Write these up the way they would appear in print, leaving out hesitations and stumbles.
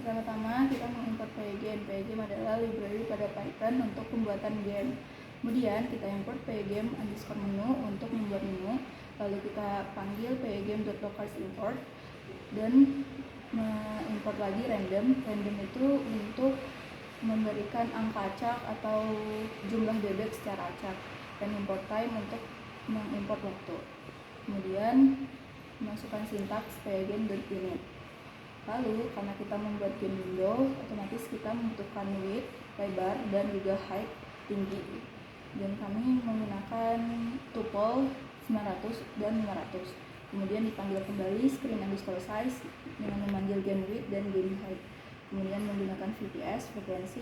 Pertama-tama kita mengimport pygame. Pygame adalah library pada Python untuk pembuatan game. Kemudian kita import pygame_menu untuk membuat menu. Lalu kita panggil pygame.localsImport dan mengimport lagi random. Random itu untuk memberikan angka acak atau jumlah bebek secara acak, dan import time untuk mengimport waktu. Kemudian masukkan sintaks pygame.init. Lalu karena kita membuat game window, otomatis kita membutuhkan width, lebar, dan juga height, tinggi. Dan kami menggunakan tuple 900 dan 500. Kemudian dipanggil kembali screen_size dengan memanggil game width dan game height. Kemudian menggunakan VPS, frekuensi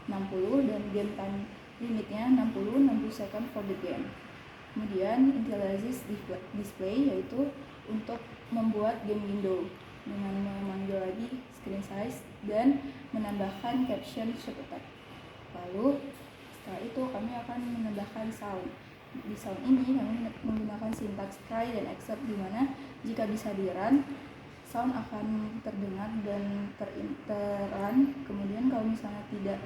60, dan game time limitnya 60 second for the game. Kemudian initialize display, yaitu untuk membuat game window dengan memanggil lagi screen size dan menambahkan caption subtext. Lalu setelah itu kami akan menambahkan sound. Di sound ini kami menggunakan sintaks try dan except, di mana jika bisa di-run, sound akan terdengar dan ter-run. Kemudian kalau misalnya tidak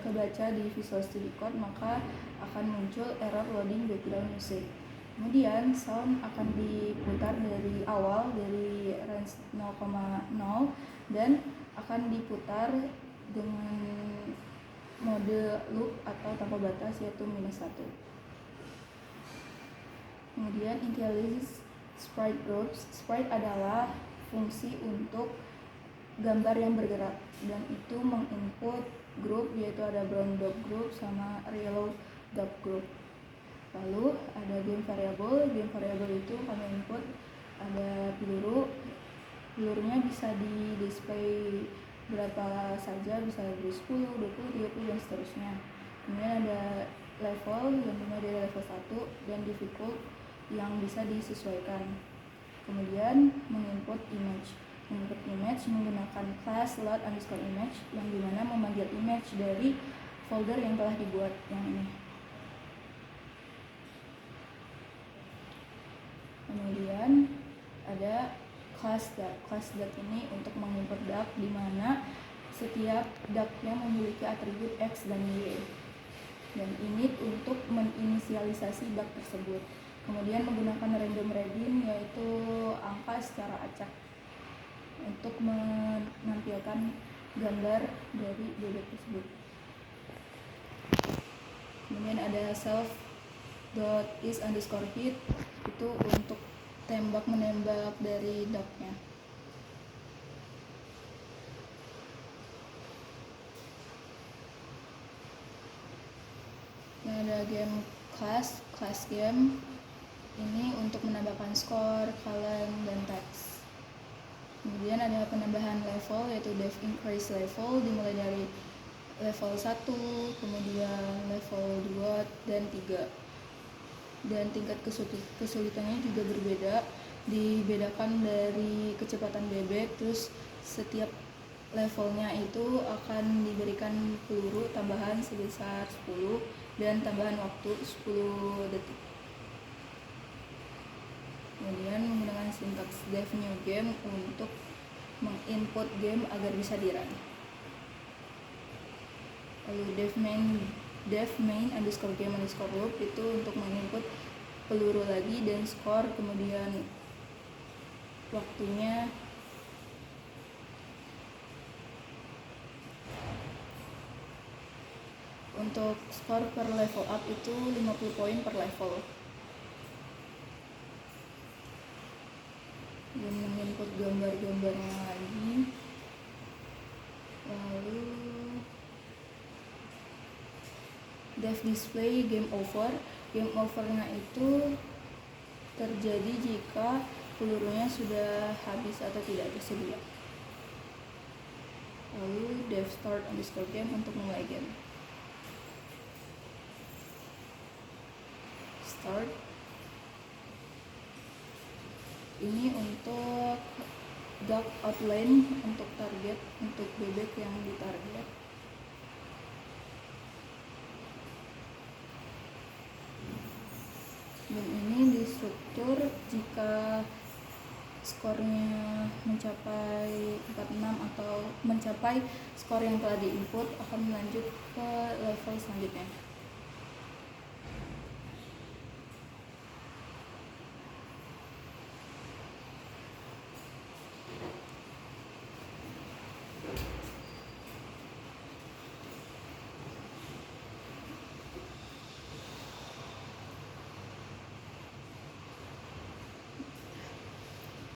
kebaca di Visual Studio Code, maka akan muncul error loading background music. Kemudian sound akan diputar dari awal, dari range 0,0, dan akan diputar dengan mode loop atau tanpa batas, yaitu -1. Kemudian initialize sprite groups. Sprite adalah fungsi untuk gambar yang bergerak, dan itu menginput group, yaitu ada brown dot group sama yellow dot group. Lalu ada game variable. Game variable itu kami input ada pelurunya bisa di display berapa saja, bisa dari 10, 20, 30 dan seterusnya. Kemudian ada level yang dimulai dari level 1 dan difficult yang bisa disesuaikan. Kemudian menginput image. Menginput image menggunakan class load_image yang dimana memanggil image dari folder yang telah dibuat, yang ini. Kemudian ada class duck. Class duck ini untuk mengimport duck, di mana setiap ducknya memiliki atribut X dan Y. Dan init untuk menginisialisasi duck tersebut. Kemudian menggunakan random region, yaitu angka secara acak untuk menampilkan gambar dari bebek tersebut. Kemudian ada self.is_hit, itu untuk tembak menembak dari ducknya. Yang ada game class game ini untuk menambahkan skor, column, dan text. Kemudian ada penambahan level, yaitu dev increase level, dimulai dari level 1, kemudian level 2 dan 3. Dan tingkat kesulitannya juga berbeda, dibedakan dari kecepatan bebek. Terus setiap levelnya itu akan diberikan peluru tambahan sebesar 10 dan tambahan waktu 10 detik. Kemudian menggunakan sintaks dev new game untuk menginput game agar bisa di-run. Lalu dev main_game_loop itu untuk menginput peluru lagi dan skor, kemudian waktunya. Untuk skor per level up itu 50 poin per level. Dan menginput gambar-gambarnya lagi. Lalu dev display game over. Game overnya itu terjadi jika pelurunya sudah habis atau tidak tersedia. Lalu dev start_game untuk mulai game. Start ini untuk duck outline, untuk target, untuk bebek yang ditarget. Dan ini di struktur jika skornya mencapai 46 atau mencapai skor yang telah diinput, akan lanjut ke level selanjutnya.